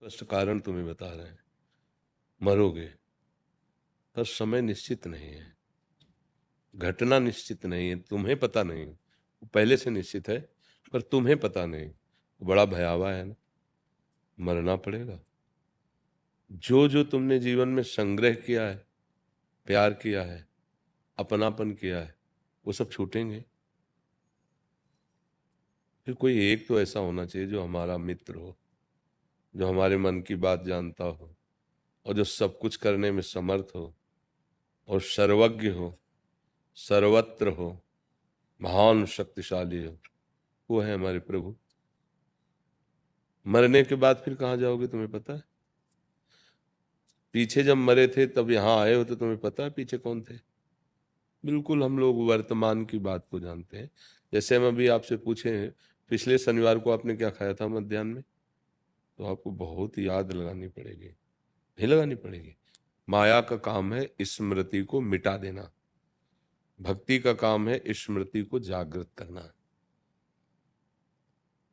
स्पष्ट कारण तुम्हें बता रहे हैं। मरोगे, पर समय निश्चित नहीं है, घटना निश्चित नहीं है, तुम्हें पता नहीं, वो पहले से निश्चित है पर तुम्हें पता नहीं। बड़ा भयावह है ना। मरना पड़ेगा। जो जो तुमने जीवन में संग्रह किया है, प्यार किया है, अपनापन किया है, वो सब छूटेंगे। फिर कोई एक तो ऐसा होना चाहिए जो हमारा मित्र हो, जो हमारे मन की बात जानता हो और जो सब कुछ करने में समर्थ हो और सर्वज्ञ हो, सर्वत्र हो, महान शक्तिशाली हो। वो है हमारे प्रभु। मरने के बाद फिर कहाँ जाओगे तुम्हें पता है? पीछे जब मरे थे तब यहाँ आए हो तो तुम्हें पता है पीछे कौन थे? बिल्कुल हम लोग वर्तमान की बात को जानते हैं। जैसे हम अभी आपसे पूछे हैं, पिछले शनिवार को आपने क्या खाया था मध्याह्न में, तो आपको बहुत याद लगानी पड़ेगी। नहीं लगानी पड़ेगी। माया का काम है स्मृति को मिटा देना, भक्ति का काम है स्मृति को जागृत करना।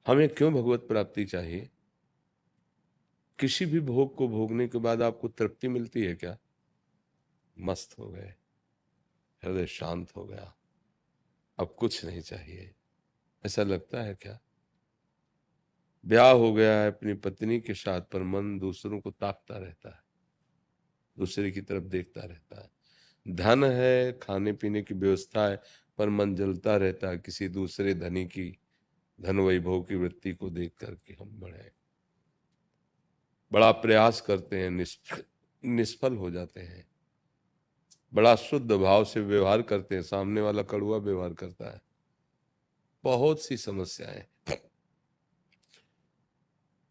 हमें क्यों भगवत प्राप्ति चाहिए? किसी भी भोग को भोगने के बाद आपको तृप्ति मिलती है क्या? मस्त हो गए, हृदय शांत हो गया, अब कुछ नहीं चाहिए, ऐसा लगता है क्या? ब्याह हो गया है अपनी पत्नी के साथ, पर मन दूसरों को ताकता रहता है, दूसरे की तरफ देखता रहता है। धन है, खाने पीने की व्यवस्था है, पर मन जलता रहता है किसी दूसरे धनी की धन वैभव की वृत्ति को देख करके हम बढ़े। बड़ा प्रयास करते हैं, निष्फल हो जाते हैं। बड़ा शुद्ध भाव से व्यवहार करते हैं, सामने वाला कड़वा व्यवहार करता है। बहुत सी समस्याएं।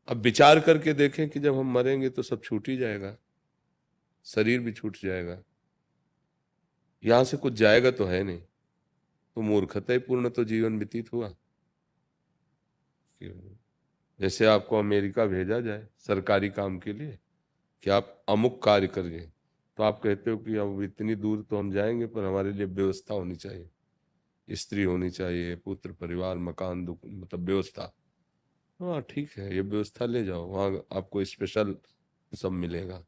अब विचार करके देखें कि जब हम मरेंगे तो सब छूट ही जाएगा, शरीर भी छूट जाएगा, यहां से कुछ जाएगा तो है नहीं, तो मूर्खता पूर्ण तो जीवन व्यतीत हुआ। जैसे आपको अमेरिका भेजा जाए सरकारी काम के लिए कि आप अमुक कार्य करिए, तो आप कहते हो कि अब इतनी दूर तो हम जाएंगे पर हमारे लिए व्यवस्था होनी चाहिए, स्त्री होनी चाहिए, पुत्र परिवार मकान मतलब व्यवस्था। हाँ ठीक है, ये व्यवस्था ले जाओ, वहाँ आपको स्पेशल सब मिलेगा।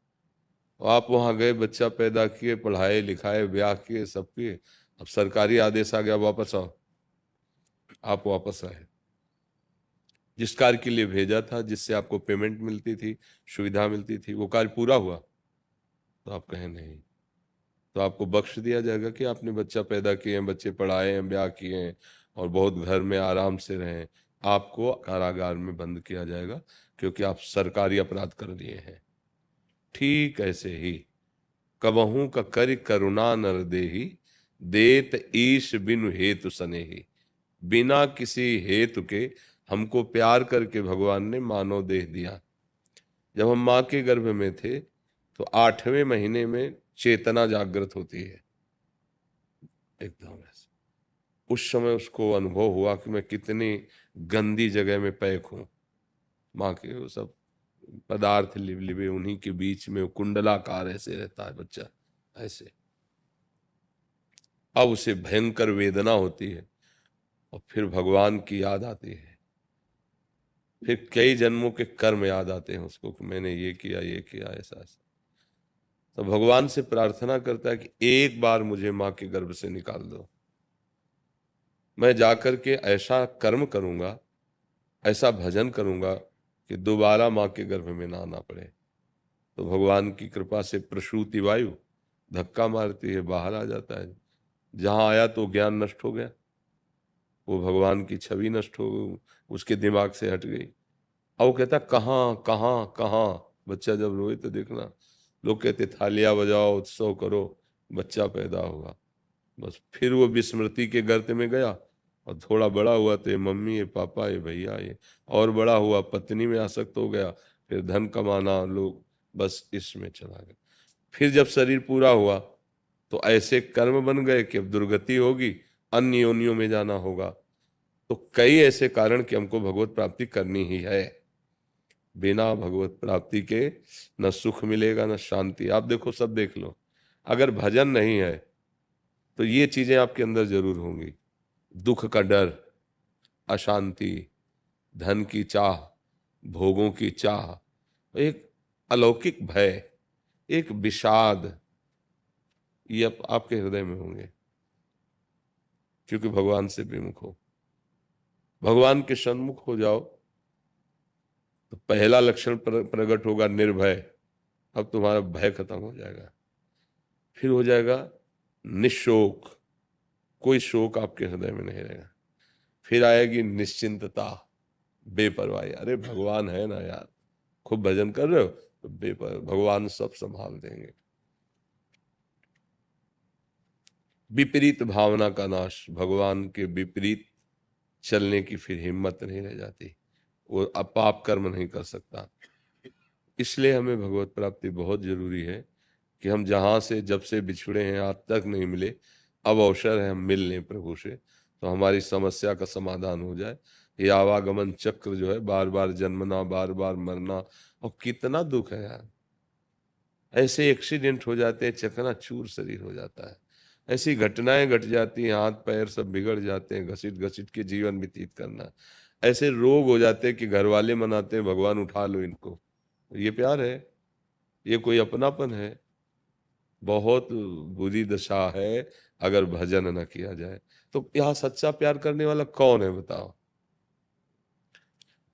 और आप वहाँ गए, बच्चा पैदा किए, पढ़ाए लिखाए, ब्याह किए, सब किए, अब सरकारी आदेश आ गया वापस आओ। आप वापस आए, जिस कार्य के लिए भेजा था, जिससे आपको पेमेंट मिलती थी, सुविधा मिलती थी, वो कार्य पूरा हुआ? तो आप कहें नहीं, तो आपको बख्श दिया जाएगा कि आपने बच्चा पैदा किए हैं, बच्चे पढ़ाए हैं, ब्याह किए हैं और बहुत घर में आराम से रहें। आपको कारागार में बंद किया जाएगा क्योंकि आप सरकारी अपराध कर दिए हैं। ठीक ऐसे ही कबहू का करि करुणा नर देहि, देत ईश बिनु हेतु सनेहि। बिना किसी हेतु के हमको प्यार करके भगवान ने मानव देह दिया। जब हम माँ के गर्भ में थे तो 8वें महीने में चेतना जागृत होती है एकदम ऐसे। उस समय उसको अनुभव हुआ कि मैं कितनी गंदी जगह में पैक हूं। माँ के वो सब पदार्थ लिबे उन्हीं के बीच में कुंडलाकार ऐसे रहता है बच्चा ऐसे। अब उसे भयंकर वेदना होती है और फिर भगवान की याद आती है, फिर कई जन्मों के कर्म याद आते हैं उसको कि मैंने ये किया, ये किया, ऐसा ऐसा। तो भगवान से प्रार्थना करता है कि एक बार मुझे माँ के गर्भ से निकाल दो, मैं जाकर के ऐसा कर्म करूंगा, ऐसा भजन करूंगा कि दोबारा माँ के गर्भ में ना आना पड़े। तो भगवान की कृपा से प्रसूति वायु धक्का मारती है, बाहर आ जाता है। जहां आया तो ज्ञान नष्ट हो गया, वो भगवान की छवि नष्ट हो गई, उसके दिमाग से हट गई। अब वो कहता कहाँ कहाँ कहाँ। बच्चा जब रोए तो देखना, लोग कहते थालियां बजाओ, उत्सव करो, बच्चा पैदा हुआ। बस फिर वो विस्मृति के गर्त में गया और थोड़ा बड़ा हुआ तो ये मम्मी, ये पापा, ये भैया, ये और बड़ा हुआ पत्नी में आसक्त हो गया, फिर धन कमाना, लोग, बस इसमें चला गया। फिर जब शरीर पूरा हुआ तो ऐसे कर्म बन गए कि अब दुर्गति होगी, अन्य योनियों में जाना होगा। तो कई ऐसे कारण कि हमको भगवत प्राप्ति करनी ही है। बिना भगवत प्राप्ति के न सुख मिलेगा न शांति। आप देखो, सब देख लो, अगर भजन नहीं है तो ये चीजें आपके अंदर जरूर होंगी। दुख का डर, अशांति, धन की चाह, भोगों की चाह, एक अलौकिक भय, एक विषाद, ये आपके हृदय में होंगे, क्योंकि भगवान से विमुख हो। भगवान के सन्मुख हो जाओ तो पहला लक्षण प्रकट होगा निर्भय। अब तुम्हारा भय खत्म हो जाएगा, फिर हो जाएगा निशोक, कोई शोक आपके हृदय में नहीं रहेगा। फिर आएगी निश्चिंतता, बेपरवाही, अरे भगवान है ना यार, खूब भजन कर रहे हो तो भगवान सब संभाल देंगे। विपरीत भावना का नाश, भगवान के विपरीत चलने की फिर हिम्मत नहीं रह जाती, वो पाप कर्म नहीं कर सकता। इसलिए हमें भगवत प्राप्ति बहुत जरूरी है कि हम जहाँ से जब से बिछड़े हैं आज तक नहीं मिले, अब अवसर है हम मिल लें प्रभु से, तो हमारी समस्या का समाधान हो जाए। ये आवागमन चक्र जो है, बार बार जन्मना, बार बार मरना, और कितना दुख है यार। ऐसे एक्सीडेंट हो जाते हैं, चकनाचूर शरीर हो जाता है, ऐसी घटनाएं घट जाती हैं, हाथ पैर सब बिगड़ जाते हैं, घसीट घसीट के जीवन व्यतीत करना। ऐसे रोग हो जाते हैं कि घर वाले मनाते हैं भगवान उठा लो इनको। ये प्यार है? ये कोई अपनापन है? बहुत बुरी दशा है अगर भजन न किया जाए। तो यहाँ सच्चा प्यार करने वाला कौन है बताओ?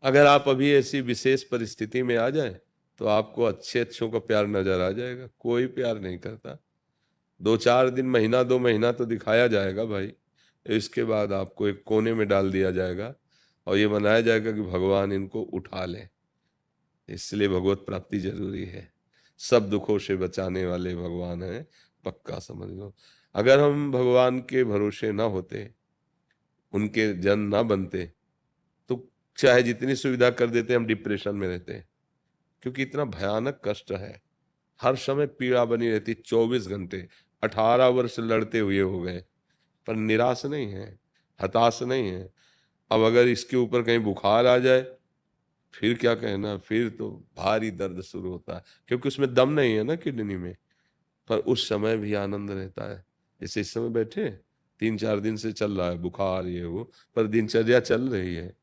अगर आप अभी ऐसी विशेष परिस्थिति में आ जाए तो आपको अच्छे अच्छों का प्यार नजर आ जाएगा। कोई प्यार नहीं करता, 2-4 दिन, महीना 2 महीना तो दिखाया जाएगा भाई, इसके बाद आपको एक कोने में डाल दिया जाएगा और ये मनाया जाएगा कि भगवान इनको उठा ले। इसलिए भगवत प्राप्ति जरूरी है, सब दुखों से बचाने वाले भगवान हैं, पक्का समझ लो। अगर हम भगवान के भरोसे ना होते, उनके जन ना बनते, तो चाहे जितनी सुविधा कर देते हम डिप्रेशन में रहते, क्योंकि इतना भयानक कष्ट है, हर समय पीड़ा बनी रहती 24 घंटे। 18 वर्ष लड़ते हुए हो गए, पर निराश नहीं है, हताश नहीं है। अब अगर इसके ऊपर कहीं बुखार आ जाए फिर क्या कहना, फिर तो भारी दर्द शुरू होता है, क्योंकि उसमें दम नहीं है ना किडनी में। पर उस समय भी आनंद रहता है। जैसे इस समय बैठे 3-4 दिन से चल रहा है बुखार ये वो, पर दिनचर्या चल रही है,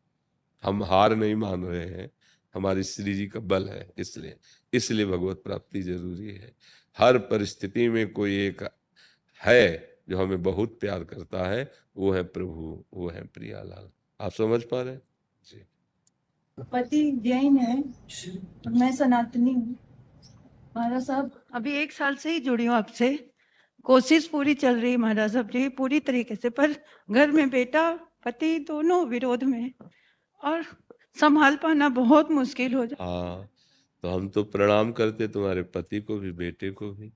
हम हार नहीं मान रहे हैं, हमारी श्री जी का बल है। इसलिए इसलिए भगवत प्राप्ति जरूरी है। हर परिस्थिति में कोई एक है जो हमें बहुत प्यार करता है, वो है प्रभु, वो है प्रियालाल। आप समझ पा रहे हैं जी? पति जैन है और मैं सनातनी हूँ। महाराज साहब, अभी 1 साल से ही जुड़ी हूँ आपसे। कोशिश पूरी चल रही है महाराज साहब जी, पूरी तरीके से, पर घर में बेटा पति दोनों विरोध में, और संभाल पाना बहुत मुश्किल हो जाता। हाँ, तो हम तो प्रणाम करते तुम्हारे पति को भी, बेटे को भी।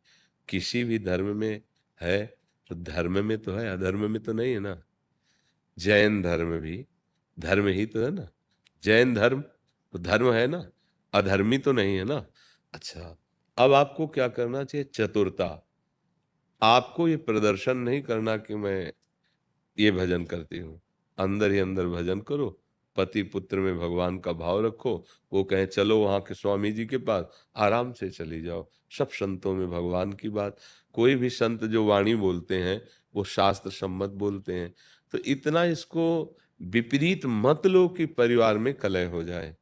किसी भी धर्म में है तो धर्म में तो है, अधर्म में तो नहीं है ना। जैन धर्म भी धर्म ही तो है ना, जैन धर्म तो धर्म है ना, अधर्मी तो नहीं है ना। अच्छा, अब आपको क्या करना चाहिए? चतुरता। आपको ये प्रदर्शन नहीं करना कि मैं ये भजन करती हूँ, अंदर ही अंदर भजन करो, पति पुत्र में भगवान का भाव रखो। वो कहें चलो वहां के स्वामी जी के पास, आराम से चली जाओ। सब संतों में भगवान की बात, कोई भी संत जो वाणी बोलते हैं वो शास्त्र सम्मत बोलते हैं। तो इतना इसको विपरीत मत लो कि परिवार में कलह हो जाए,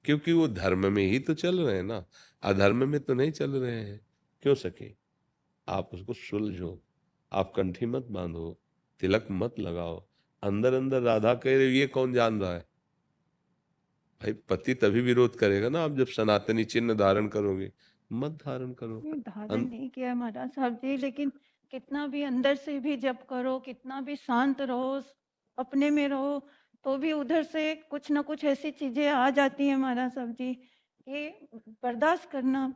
क्योंकि वो धर्म में ही तो चल रहे हैं ना, अधर्म में तो नहीं चल रहे हैं। क्यों सके? आप उसको सुलझो, आप कंठी मत बांधो, तिलक मत लगाओ। अंदर अंदर राधा कह रही, ये कौन जान रहा है? भाई पति तभी विरोध करेगा ना आप जब सनातनी चिन्ह धारण करोगे। मत धारण करो। धारण नहीं किया महाराज साहब जी, लेकिन कितना भी अंदर से भी जप करो, कितना भी शांत रहो, अपने में रहो, तो भी उधर से कुछ ना कुछ ऐसी चीजें आ जाती है महाराज साहब जी, ये बर्दाश्त करना।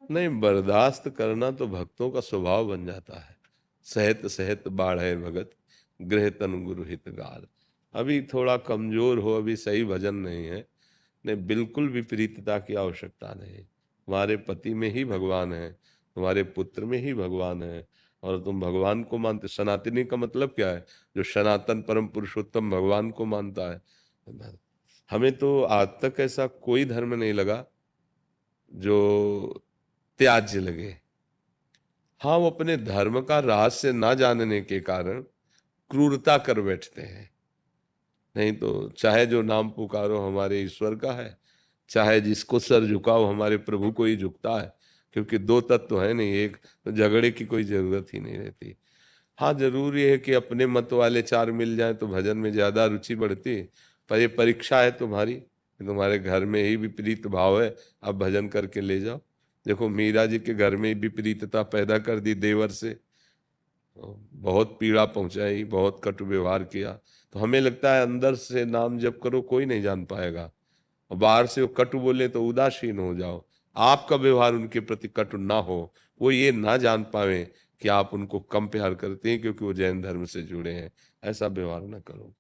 नहीं, बर्दाश्त करना तो भक्तों का स्वभाव बन जाता है। सहत सहत बाढ़े भगत, गृह तन गुरु हितगार। अभी थोड़ा कमजोर हो, अभी सही भजन नहीं है। नहीं, बिल्कुल विपरीतता की आवश्यकता नहीं। तुम्हारे पति में ही भगवान है, तुम्हारे पुत्र में ही भगवान है, और तुम भगवान को मानते। सनातनी का मतलब क्या है? जो सनातन परम पुरुषोत्तम भगवान को मानता है। हमें तो आज तक ऐसा कोई धर्म नहीं लगा जो त्याज्य लगे। हाँ, वो अपने धर्म का रहस्य ना जानने के कारण क्रूरता कर बैठते हैं। नहीं तो चाहे जो नाम पुकारो हमारे ईश्वर का है, चाहे जिसको सर झुकाओ, हमारे प्रभु को ही झुकता है, क्योंकि दो तत्व तो है नहीं, एक तो झगड़े की कोई जरूरत ही नहीं रहती। हाँ, जरूरी है कि अपने मत वाले चार मिल जाए तो भजन में ज्यादा रुचि बढ़ती है, पर ये परीक्षा है तुम्हारी, तुम्हारे घर में ही विपरीत भाव है, अब भजन करके ले जाओ। देखो मीरा जी के घर में विपरीतता पैदा कर दी देवर से, बहुत पीड़ा पहुंचाई, बहुत कटु व्यवहार किया। तो हमें लगता है अंदर से नाम जप करो, कोई नहीं जान पाएगा, और बाहर से वो कटु बोले तो उदासीन हो जाओ, आपका व्यवहार उनके प्रति कटु ना हो, वो ये ना जान पावे कि आप उनको कम प्यार करते हैं क्योंकि वो जैन धर्म से जुड़े हैं। ऐसा व्यवहार ना करो।